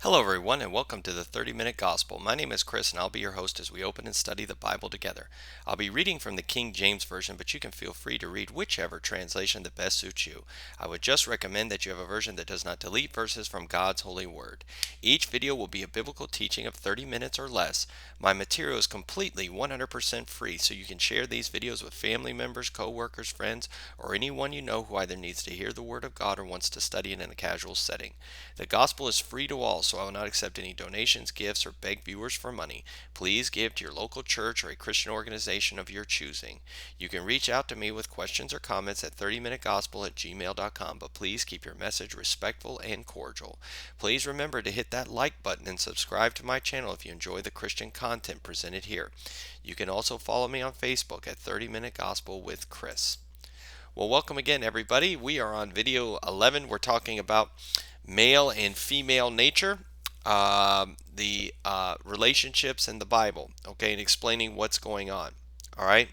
Hello, everyone, and welcome to the 30-Minute Gospel. My name is Chris, and I'll be your host as we open and study the Bible together. I'll be reading from the King James Version, but you can feel free to read whichever translation that best suits you. I would just recommend that you have a version that does not delete verses from God's holy word. Each video will be a biblical teaching of 30 minutes or less. My material is completely 100% free, so you can share these videos with family members, co-workers, friends, or anyone you know who either needs to hear the Word of God or wants to study it in a casual setting. The gospel is free to all, so I will not accept any donations, gifts, or beg viewers for money. Please give to your local church or a Christian organization of your choosing. You can reach out to me with questions or comments at 30minutegospel@gmail.com, but please keep your message respectful and cordial. Please remember to hit that like button and subscribe to my channel if you enjoy the Christian content presented here. You can also follow me on Facebook at 30 Minute Gospel with Chris. Well, welcome again, everybody. We are on video 11. We're talking about male and female nature, the relationships in the Bible, okay, and explaining what's going on. All right.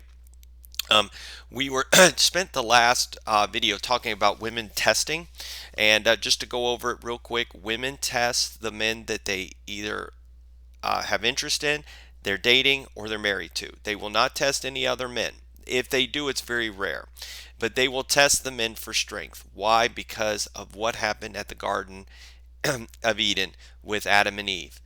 We were spent the last video talking about women testing, and just to go over it real quick, women test the men that they either have interest in, they're dating, or they're married to. They will not test any other men. If they do, it's very rare. But they will test the men for strength. Why? Because of what happened at the Garden of Eden with Adam and Eve.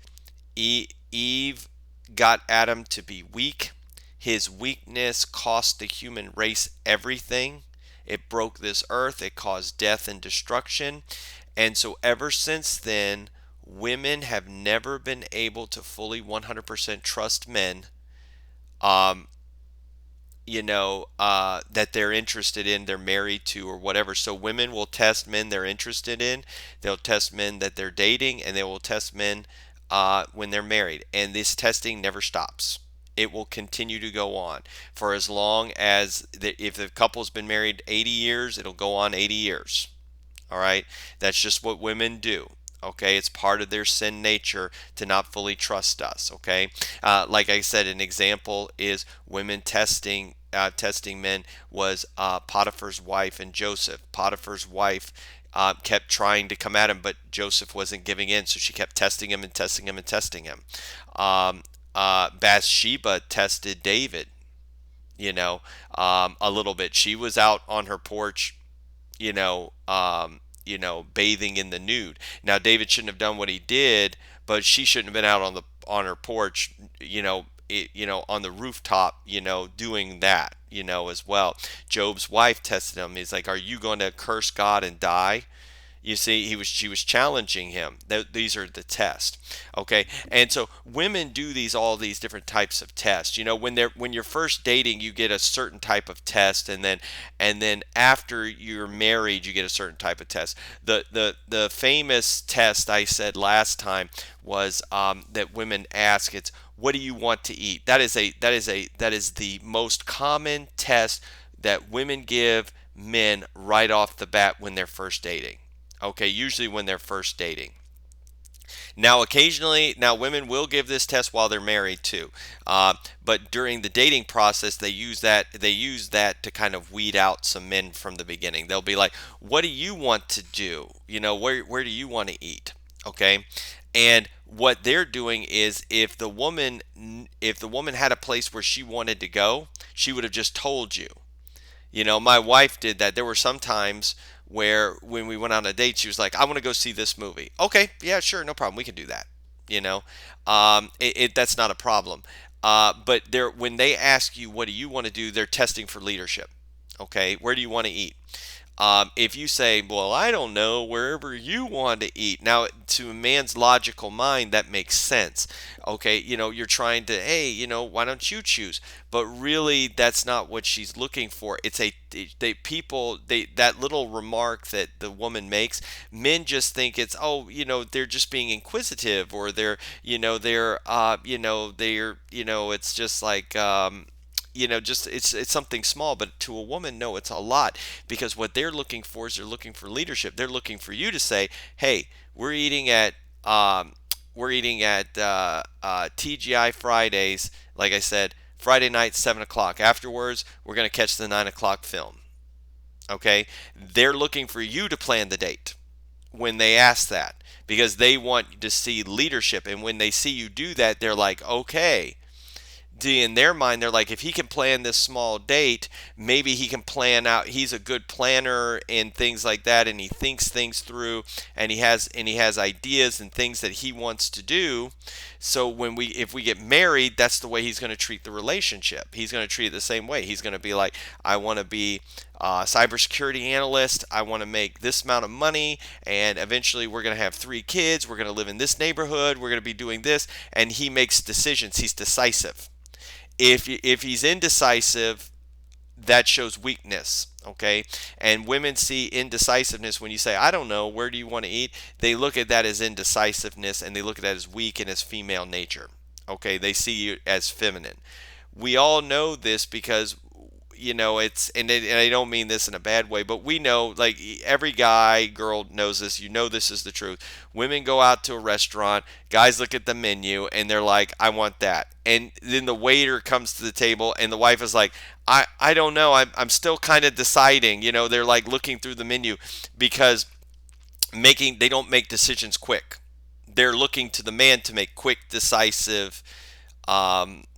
Eve got Adam to be weak. His weakness cost the human race everything. It broke this earth. It caused death and destruction. And so ever since then, women have never been able to fully 100% trust men. Um, that they're interested in, they're married to, or whatever. So women will test men they're interested in, they'll test men that they're dating, and they will test men when they're married. And this testing never stops. It will continue to go on for as long as, if the couple's been married 80 years, it'll go on 80 years. All right? That's just what women do. Okay, it's part of their sin nature to not fully trust us. Okay, like I said, an example is women testing men was Potiphar's wife and Joseph. Potiphar's wife kept trying to come at him, but Joseph wasn't giving in, so she kept testing him and testing him and testing him. Bathsheba tested David, a little bit. She was out on her porch, bathing in the nude. Now David shouldn't have done what he did, but she shouldn't have been out on her porch, on the rooftop, doing that, as well. Job's wife tested him. He's like, "Are you going to curse God and die?" You see, she was challenging him. These are the tests, okay? And so women do all these different types of tests. When you're first dating, you get a certain type of test, and then after you're married, you get a certain type of test. The famous test I said last time was that women ask. It's, what do you want to eat? That is the most common test that women give men right off the bat when they're first dating. Okay, usually when they're first dating. Now, occasionally, women will give this test while they're married too, but during the dating process, they use that to kind of weed out some men from the beginning. They'll be like, "What do you want to do? Where do you want to eat?" Okay, and what they're doing is, if the woman had a place where she wanted to go, she would have just told you. My wife did that. There were some times where when we went on a date, she was like, "I want to go see this movie." Okay, yeah, sure, no problem. We can do that. That's not a problem. But when they ask you, what do you want to do, they're testing for leadership. Okay, where do you want to eat? If you say, "Well, I don't know, wherever you want to eat." Now, to a man's logical mind, that makes sense. Okay, you're trying to, hey, why don't you choose? But really, that's not what she's looking for. It's that little remark that the woman makes. Men just think it's, oh, they're just being inquisitive, or it's just like, just it's something small. But to a woman, no, it's a lot, because what they're looking for is, they're looking for leadership. They're looking for you to say, "Hey, we're eating at TGI Fridays." Like I said, Friday night, 7 o'clock. Afterwards, we're going to catch the 9 o'clock film. Okay, they're looking for you to plan the date. when they ask that, because they want to see leadership. And when they see you do that, they're like, okay. In their mind, they're like, if he can plan this small date, maybe he can plan out. He's a good planner and things like that, and he thinks things through, and he has ideas and things that he wants to do. So if we get married, that's the way he's going to treat the relationship. He's going to treat it the same way. He's going to be like, I want to be a cybersecurity analyst. I want to make this amount of money, and eventually we're going to have 3 kids. We're going to live in this neighborhood. We're going to be doing this, and he makes decisions. He's decisive. If he's indecisive, that shows weakness. Okay, and women see indecisiveness when you say, I don't know, where do you want to eat? They look at that as indecisiveness, and they look at that as weak and as female nature. Okay, they see you as feminine. We all know this because it's, and I don't mean this in a bad way, but we know, like, every guy, girl knows this. This is the truth. Women go out to a restaurant, guys look at the menu, and they're like, I want that. And then the waiter comes to the table, and the wife is like, I don't know, I'm still kind of deciding. They're like looking through the menu, because they don't make decisions quick. They're looking to the man to make quick, decisive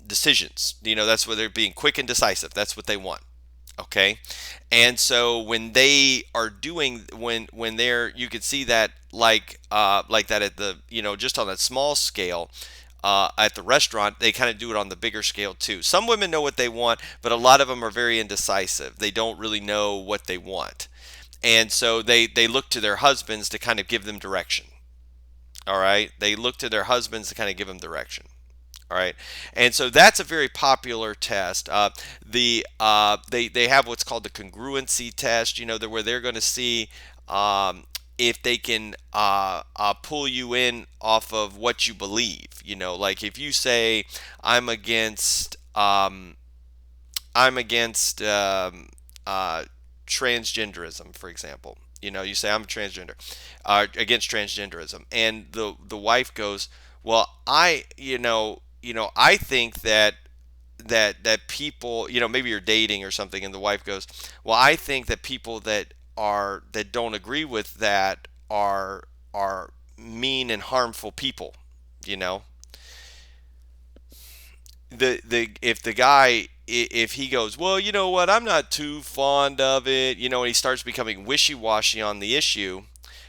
decisions. That's where they're being quick and decisive. That's what they want. Okay, and so when they are doing, when they're, you could see that, like that at the, just on that small scale. At the restaurant, they kind of do it on the bigger scale too. Some women know what they want, but a lot of them are very indecisive. They don't really know what they want, and so they look to their husbands to kind of give them direction. All right, they look to their husbands to kind of give them direction. All right, and so that's a very popular test. They have what's called the congruency test. Where they're going to see if they can pull you in off of what you believe. Like if you say, I'm against transgenderism, for example. You say, I'm a transgender, against transgenderism, and the wife goes, well, I think that people, maybe you're dating or something, and the wife goes, well, I think that people that don't agree with that are mean and harmful people. You know, if the guy, if he goes, well, you know what, I'm not too fond of it, and he starts becoming wishy-washy on the issue,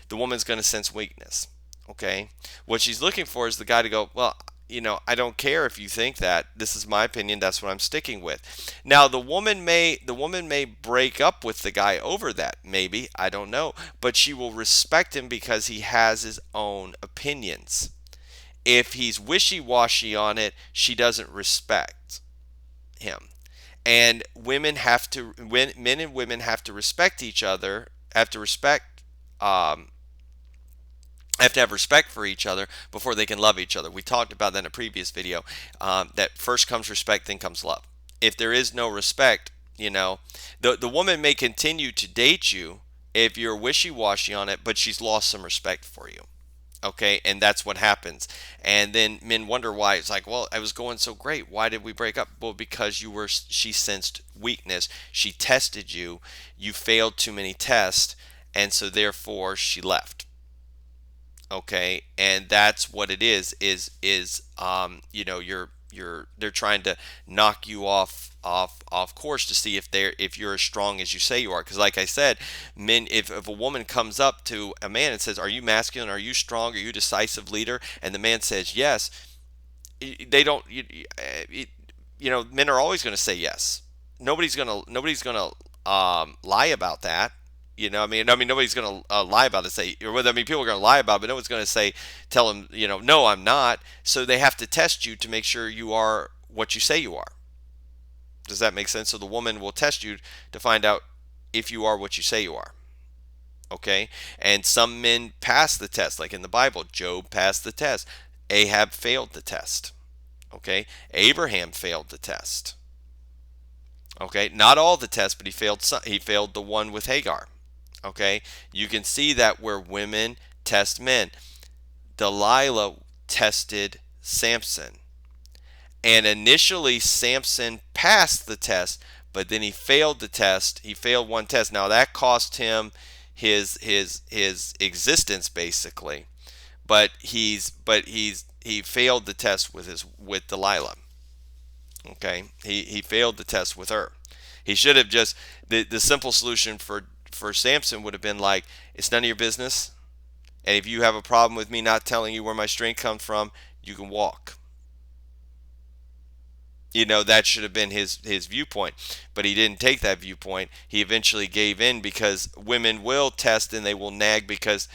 the woman's going to sense weakness. Okay, what she's looking for is the guy to go, well, I don't care if you think that. This is my opinion. That's what I'm sticking with. Now, the woman may break up with the guy over that. Maybe, I don't know, but she will respect him because he has his own opinions. If he's wishy-washy on it, she doesn't respect him. And men and women have to respect each other. Um, have to have respect for each other before they can love each other. We talked about that in a previous video, that first comes respect, then comes love. If there is no respect, the woman may continue to date you if you're wishy-washy on it, but she's lost some respect for you. Okay, and that's what happens. And then men wonder why. It's like, well, I was going so great. Why did we break up? Well, because she sensed weakness. She tested you. You failed too many tests, and so therefore she left. Okay, and that's what it is you're they're trying to knock you off course to see if you're as strong as you say you are. Because like I said, men, if a woman comes up to a man and says, are you masculine, are you strong, are you a decisive leader, and the man says yes, they don't men are always going to say yes. Nobody's gonna lie about that. I mean, nobody's going to lie about it. People are going to lie about it, but no one's going to tell them, no, I'm not. So they have to test you to make sure you are what you say you are. Does that make sense? So the woman will test you to find out if you are what you say you are. Okay? And some men pass the test, like in the Bible. Job passed the test. Ahab failed the test. Okay? Abraham failed the test. Okay? Not all the tests, but he failed the one with Hagar. Okay, you can see that where women test men. Delilah tested Samson, and initially Samson passed the test, but then he failed the test. He failed one test. Now that cost him his existence basically. But he failed the test with Delilah. Okay, he failed the test with her. He should have just the simple solution for Samson would have been like, it's none of your business, and if you have a problem with me not telling you where my strength comes from, you can walk. That should have been his viewpoint, but he didn't take that viewpoint. He eventually gave in because women will test and they will nag because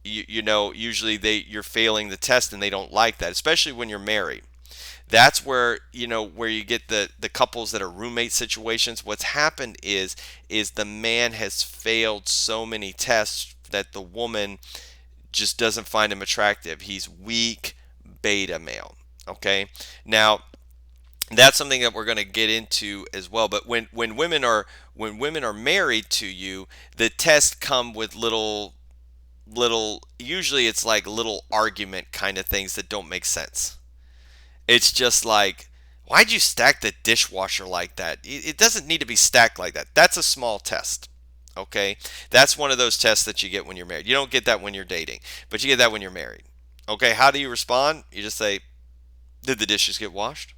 usually you're failing the test and they don't like that, especially when you're married. That's where you get the couples that are roommate situations. What's happened is the man has failed so many tests that the woman just doesn't find him attractive. He's weak beta male. Okay, now that's something that we're going to get into as well. But when women are married to you, the tests come with little, usually it's like little argument kind of things that don't make sense. It's just like, why'd you stack the dishwasher like that? It doesn't need to be stacked like that. That's a small test. Okay, that's one of those tests that you get when you're married. You don't get that when you're dating, but you get that when you're married. Okay, how do you respond? You just say, did the dishes get washed?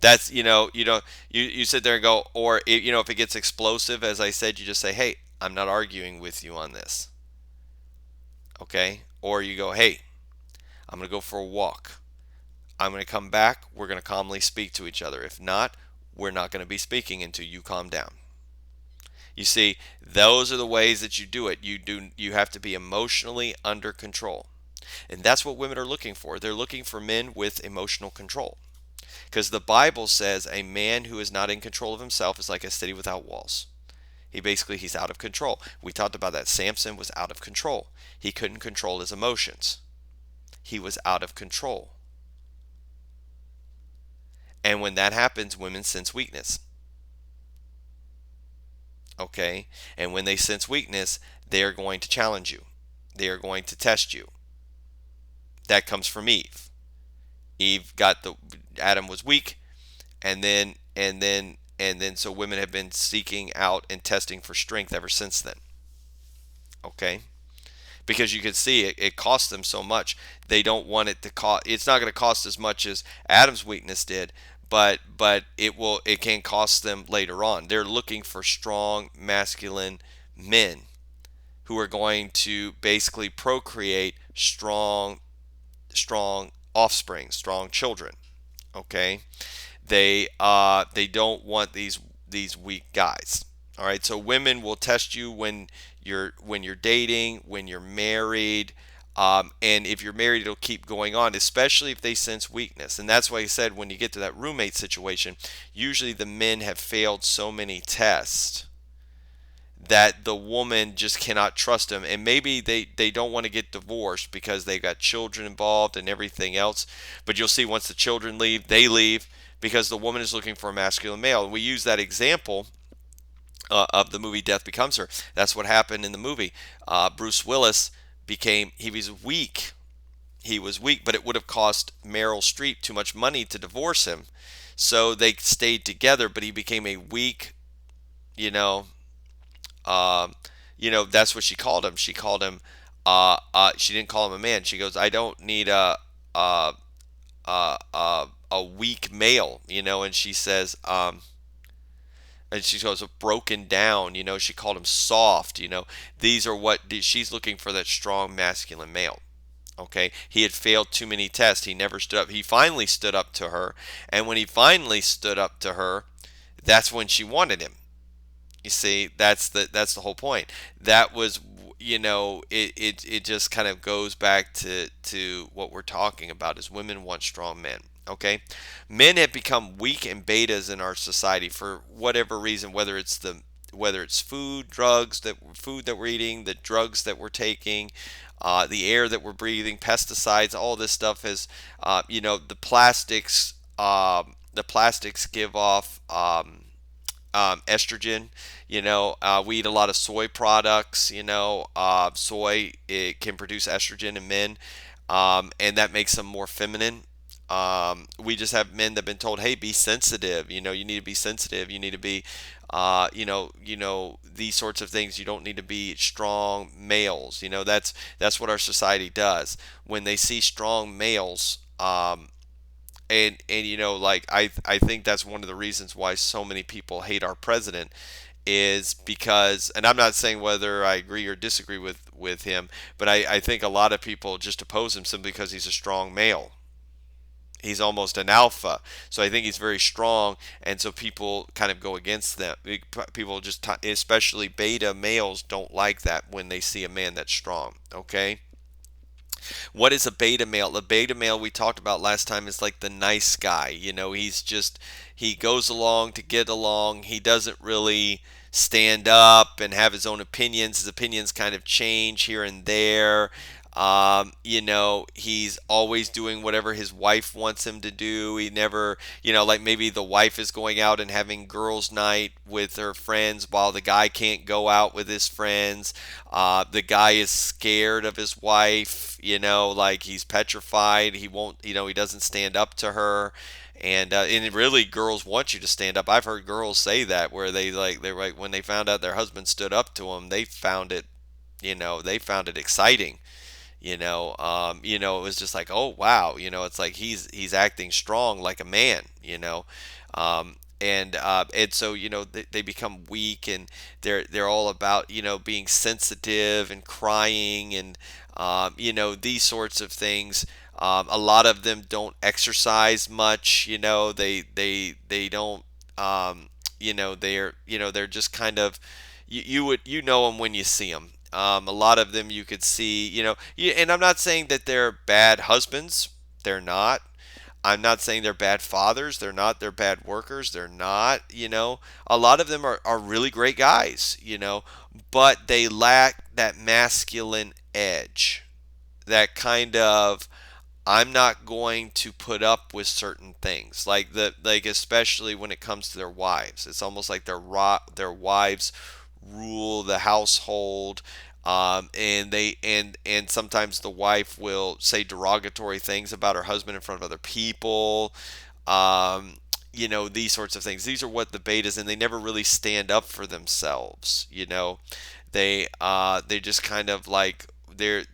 That's you sit there and go, or if it gets explosive, as I said, you just say, hey, I'm not arguing with you on this. Okay, or you go, hey, I'm going to go for a walk. I'm going to come back. We're going to calmly speak to each other. If not, we're not going to be speaking until you calm down. You see, those are the ways that you do it. You have to be emotionally under control. And that's what women are looking for. They're looking for men with emotional control. Because the Bible says a man who is not in control of himself is like a city without walls. He's out of control. We talked about that. Samson was out of control. He couldn't control his emotions. He was out of control. And when that happens, women sense weakness. Okay? And when they sense weakness, they are going to challenge you. They are going to test you. That comes from Eve. Adam was weak, and then so women have been seeking out and testing for strength ever since then. Okay? Because you can see it costs them so much. They don't want it to cost. It's not going to cost as much as Adam's weakness did, but it can cost them later on. They're looking for strong masculine men who are going to basically procreate strong offspring, strong children. Okay, they don't want these weak guys. All right, so women will test you when you're dating, when you're married, and if you're married, it'll keep going on, especially if they sense weakness. And that's why I said when you get to that roommate situation, usually the men have failed so many tests that the woman just cannot trust him. And maybe they don't want to get divorced because they got children involved and everything else. But you'll see once the children leave, they leave because the woman is looking for a masculine male. And we use that example of the movie Death Becomes Her. That's what happened in the movie. Bruce Willis he was weak. He was weak, but it would have cost Meryl Streep too much money to divorce him. So they stayed together, but he became a weak, you know, um, that's what she called him. She called him. She didn't call him a man. She goes, I don't need a a weak male, and she says, and she goes broken down, she called him soft, these are what she's looking for, that strong masculine male. Okay, he had failed too many tests. He never stood up. He finally stood up to her, and when he finally stood up to her, that's when she wanted him. You see, that's the whole point. That was, it just kind of goes back to what we're talking about is women want strong men. Okay, men have become weak and betas in our society for whatever reason, whether it's food that we're eating, the drugs that we're taking, the air that we're breathing, pesticides, all this stuff is, the plastics give off estrogen. We eat a lot of soy products. Soy, it can produce estrogen in men, and that makes them more feminine. We just have men that have been told, hey, be sensitive. You need to be sensitive. You need to be, these sorts of things. You don't need to be strong males. That's what our society does. When they see strong males, and like I think that's one of the reasons why so many people hate our president is because, and I'm not saying whether I agree or disagree with him, but I think a lot of people just oppose him simply because he's a strong male. He's almost an alpha, so I think he's very strong, and so people kind of go against them. People just, especially beta males, don't like that when they see a man that's strong. Okay, what is a beta male? A beta male we talked about last time is like the nice guy. He goes along to get along. He doesn't really stand up and have his own opinions. His opinions kind of change here and there. He's always doing whatever his wife wants him to do. He never, like maybe the wife is going out and having girls' night with her friends while the guy can't go out with his friends. The guy is scared of his wife, like he's petrified. He won't, he doesn't stand up to her. And really, girls want you to stand up. I've heard girls say that where they're like when they found out their husband stood up to them, they found it exciting. It was just like, oh wow, it's like he's acting strong like a man. And so they become weak, and they're all about being sensitive and crying, and these sorts of things. A lot of them don't exercise much. They don't. They're just kind of, you know them when you see them. A lot of them you could see, and I'm not saying that they're bad husbands. They're not. I'm not saying they're bad fathers. They're not. They're bad workers. They're not. A lot of them are really great guys, but they lack that masculine edge. That kind of, I'm not going to put up with certain things, like especially when it comes to their wives. It's almost like their wives rule the household, and sometimes the wife will say derogatory things about her husband in front of other people. These sorts of things. These are what the betas, and they never really stand up for themselves. They just kind of like they're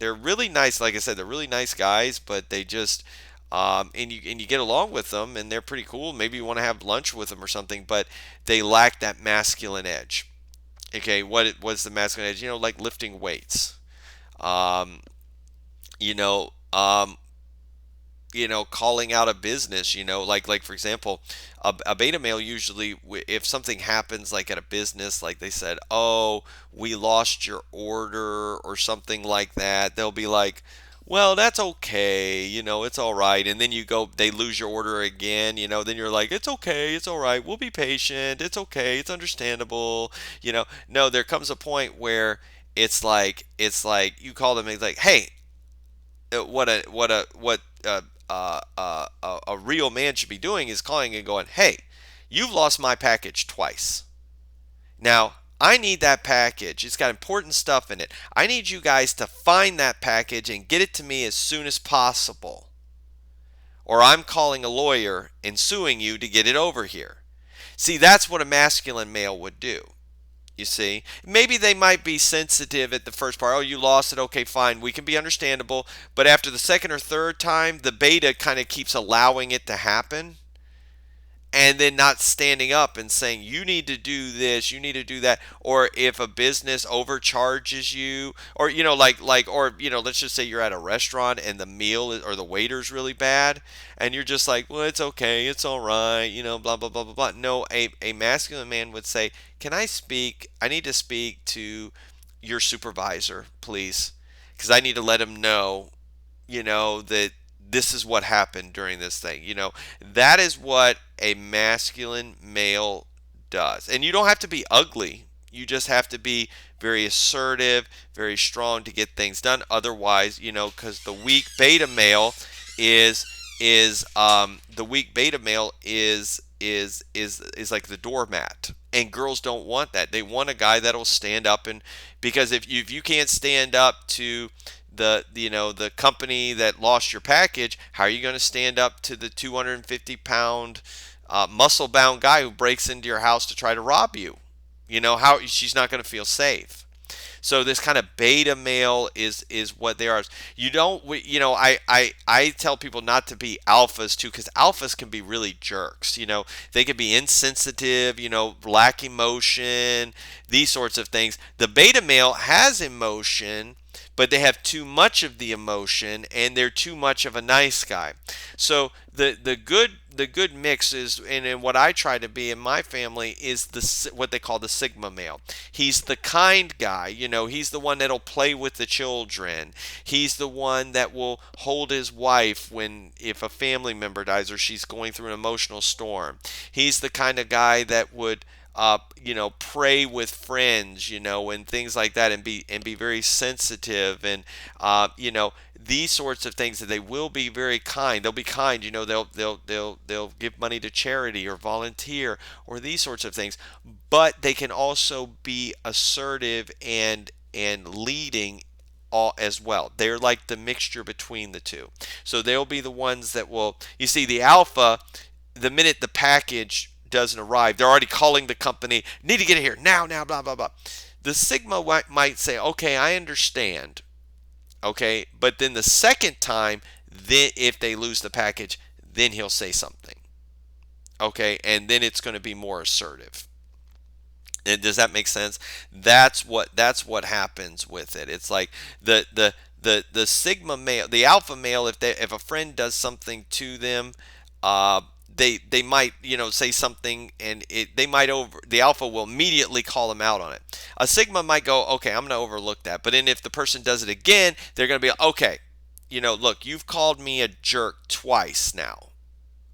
really nice. Like I said, they're really nice guys, but they just and you get along with them, and they're pretty cool. Maybe you want to have lunch with them or something, but they lack that masculine edge. Okay, what's the masculine edge? Like lifting weights. Um, you know, um, calling out a business. Like for example, a beta male usually, if something happens like at a business, like they said, oh, we lost your order or something like that, they'll be like, well, that's okay, it's all right. And then they lose your order again, then you're like, it's okay, it's all right, we'll be patient, it's okay, it's understandable. No, there comes a point where it's like you call them, and it's like, hey, what a real man should be doing is calling and going, hey, you've lost my package twice. Now, I need that package. It's got important stuff in it. I need you guys to find that package and get it to me as soon as possible. Or I'm calling a lawyer and suing you to get it over here. See, that's what a masculine male would do. You see, maybe they might be sensitive at the first part. Oh, you lost it. Okay, fine. We can be understandable. But after the second or third time, the beta kind of keeps allowing it to happen, and then not standing up and saying, you need to do this, you need to do that. Or if a business overcharges you, or or let's just say you're at a restaurant and the meal or the waiter's really bad, and you're just like, well, it's okay, it's all right, blah blah blah blah blah. No, a masculine man would say, can I need to speak to your supervisor, please, because I need to let him know, that this is what happened during this thing. That is what a masculine male does. And you don't have to be ugly. You just have to be very assertive, very strong to get things done. Otherwise, because the weak beta male is like the doormat. And girls don't want that. They want a guy that'll stand up, and because if you can't stand up to the company that lost your package, how are you going to stand up to the 250-pound muscle-bound guy who breaks into your house to try to rob you? How she's not going to feel safe. So this kind of beta male is what they are. You don't, I tell people not to be alphas too, because alphas can be really jerks. They can be insensitive, lack emotion, these sorts of things. The beta male has emotion, but they have too much of the emotion, and they're too much of a nice guy. So the good mix is, and what I try to be in my family is what they call the sigma male. He's the kind guy. He's the one that'll play with the children. He's the one that will hold his wife if a family member dies or she's going through an emotional storm. He's the kind of guy that would pray with friends, and things like that, and be very sensitive, and these sorts of things. That they will be very kind. They'll be kind. They'll give money to charity or volunteer or these sorts of things. But they can also be assertive and leading all as well. They're like the mixture between the two. So they'll be the ones that will. You see, the alpha, the minute the package doesn't arrive, they're already calling the company, need to get it here now, blah, blah, blah. The sigma might say, okay, I understand. Okay, but then the second time, then if they lose the package, then he'll say something. Okay, and then it's going to be more assertive. And does that make sense? That's what happens with it. It's like the sigma male, the alpha male, if a friend does something to them, uh, they might say something, and the alpha will immediately call them out on it. A sigma might go, okay, I'm going to overlook that, but then if the person does it again, they're going to be okay. Look, you've called me a jerk twice now.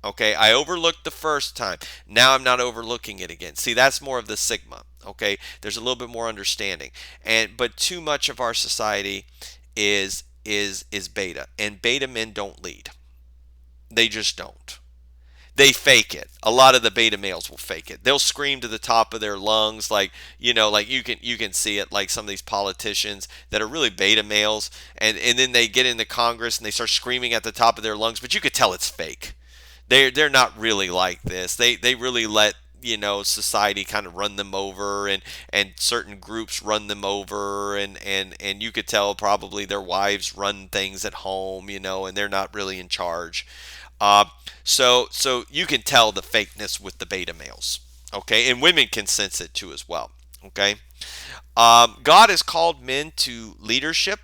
Okay, I overlooked the first time. Now I'm not overlooking it again. See, that's more of the sigma. Okay, there's a little bit more understanding, but too much of our society is beta, and beta men don't lead. They just don't. They fake it. A lot of the beta males will fake it. They'll scream to the top of their lungs, like like you can see it, like some of these politicians that are really beta males, and then they get into Congress and they start screaming at the top of their lungs, but you could tell it's fake. They're not really like this. They really let society kind of run them over, and certain groups run them over, and you could tell probably their wives run things at home, and they're not really in charge. Uh, so you can tell the fakeness with the beta males, okay, and women can sense it too as well, okay. God has called men to leadership.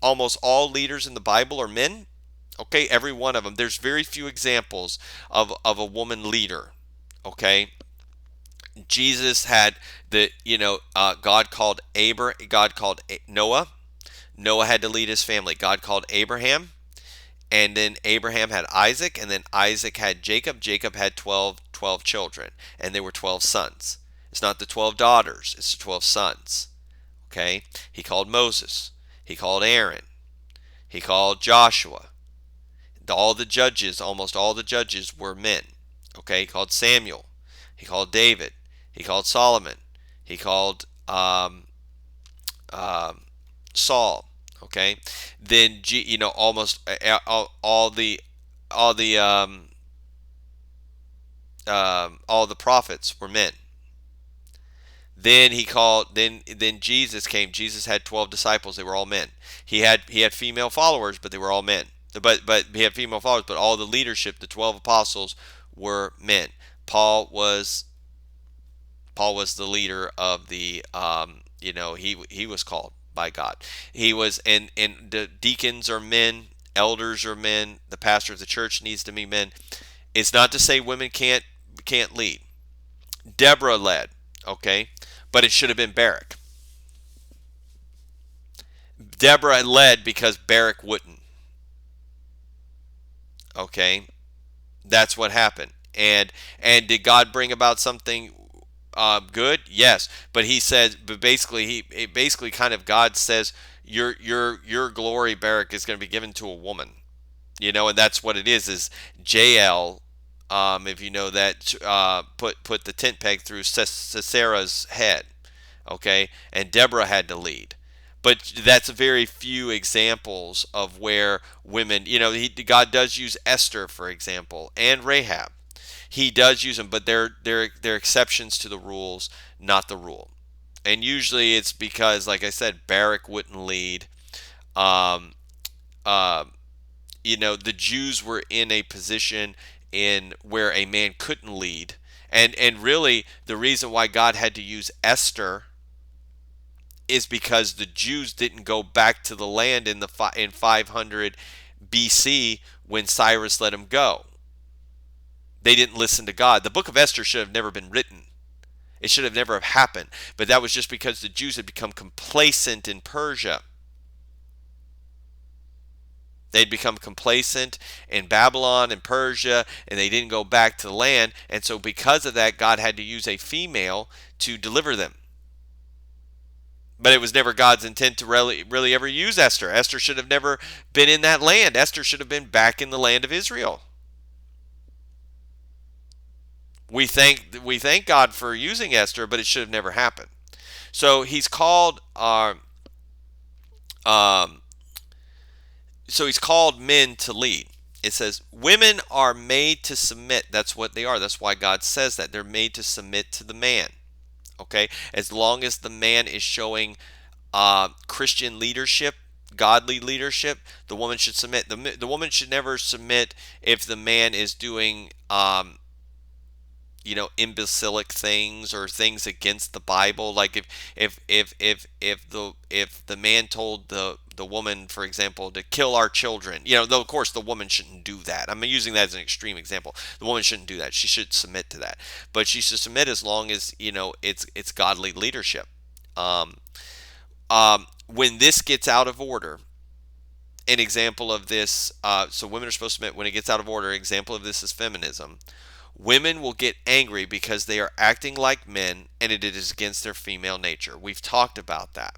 Almost all leaders in the Bible are men. Okay, every one of them. There's very few examples of a woman leader. Okay, Jesus had God called Noah. Noah had to lead his family. God called Abraham, and then Abraham had Isaac, and then Isaac had Jacob. Jacob had 12 children, and they were 12 sons. It's not the 12 daughters, it's the 12 sons. Okay, he called Moses. He called Aaron. He called Joshua. Almost all the judges were men. Okay, he called Samuel. He called David. He called Solomon. He called Saul. Okay, then almost all the prophets were men. Then he called. Then Jesus came. Jesus had 12 disciples. They were all men. He had female followers, but they were all men. But he had female followers, but all the leadership, the 12 apostles, were men. Paul was the leader of the. He was called by God. He was, and the deacons are men, elders are men. The pastor of the church needs to be men. It's not to say women can't lead. Deborah led, okay, but it should have been Barak. Deborah led because Barak wouldn't. Okay, that's what happened. And did God bring about something good? Yes, but he said, but basically basically kind of God says your glory, Barak, is going to be given to a woman. And that's what it is Jael. If you know that, put the tent peg through Sisera's head, okay, and Deborah had to lead, But that's very few examples of where women, God does use Esther, for example, and Rahab. He does use them, but they're exceptions to the rules, not the rule. And usually it's because, like I said, Barak wouldn't lead. Um, uh, the Jews were in a position in where a man couldn't lead, and really the reason why God had to use Esther is because the Jews didn't go back to the land in 500 BC when Cyrus let them go. They didn't listen to God. The book of Esther should have never been written. It should have never have happened. But that was just because the Jews had become complacent in Persia. They'd become complacent in Babylon and Persia, and they didn't go back to the land. And so because of that, God had to use a female to deliver them. But it was never God's intent to really ever use Esther. Esther should have never been in that land. Esther should have been back in the land of Israel. We thank God for using Esther, but it should have never happened. So he's called um, so he's called men to lead. It says women are made to submit. That's what they are. That's why God says that they're made to submit to the man. Okay, as long as the man is showing Christian leadership, godly leadership, the woman should submit. The woman should never submit if the man is doing imbecilic things or things against the Bible. Like if the man told the woman, for example, to kill our children, though of course the woman shouldn't do that. I'm using that as an extreme example. The woman shouldn't do that. She should submit to that, but she should submit as long as it's godly leadership. Um, when this gets out of order, an example of this, so women are supposed to submit when it gets out of order. An example of this is feminism. Women will get angry because they are acting like men and it is against their female nature. We've talked about that.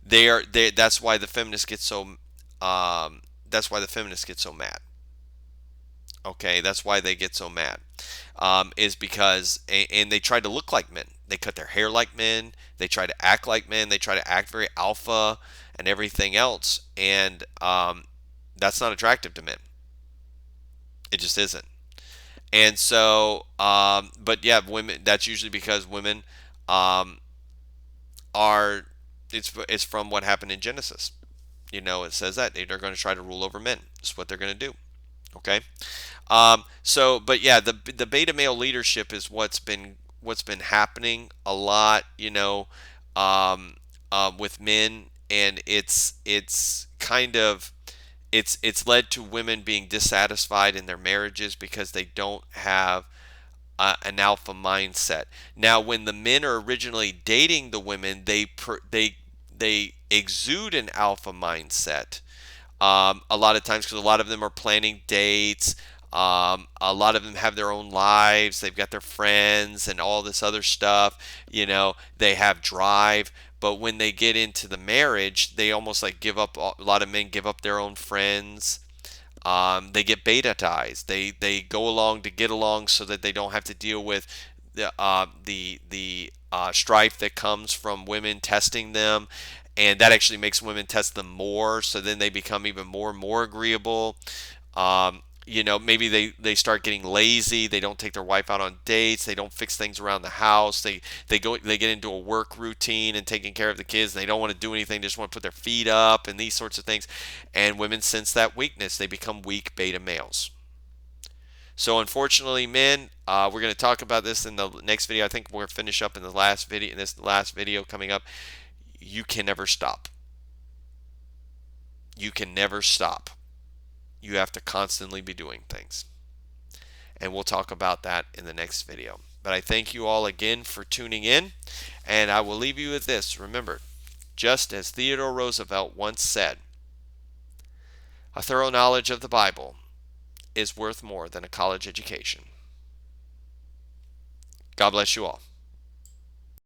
That's why the feminists get so mad. Okay, that's why they get so mad. Is because and they try to look like men. They cut their hair like men. They try to act like men. They try to act very alpha and everything else. And that's not attractive to men. It just isn't. And so, but yeah, women. That's usually because women um, are. It's from what happened in Genesis. It says that they're going to try to rule over men. That's what they're going to do. Okay. But yeah, the beta male leadership is what's been happening a lot. With men, and it's kind of it's led to women being dissatisfied in their marriages because they don't have an alpha mindset. Now, when the men are originally dating the women, they exude an alpha mindset. A lot of times, because a lot of them are planning dates. A lot of them have their own lives. They've got their friends and all this other stuff. They have drive. But when they get into the marriage, they almost like give up. A lot of men give up their own friends. They get betatized. They go along to get along so that they don't have to deal with the strife that comes from women testing them, and that actually makes women test them more. So then they become even more and more agreeable. Maybe they start getting lazy. They don't take their wife out on dates. They don't fix things around the house. They get into a work routine and taking care of the kids. And they don't want to do anything. They just want to put their feet up and these sorts of things. And women sense that weakness. They become weak beta males. So unfortunately, men, we're going to talk about this in the next video. I think we're going to finish up in this last video coming up. You can never stop. You can never stop. You have to constantly be doing things. And we'll talk about that in the next video. But I thank you all again for tuning in. And I will leave you with this. Remember, just as Theodore Roosevelt once said, a thorough knowledge of the Bible is worth more than a college education. God bless you all.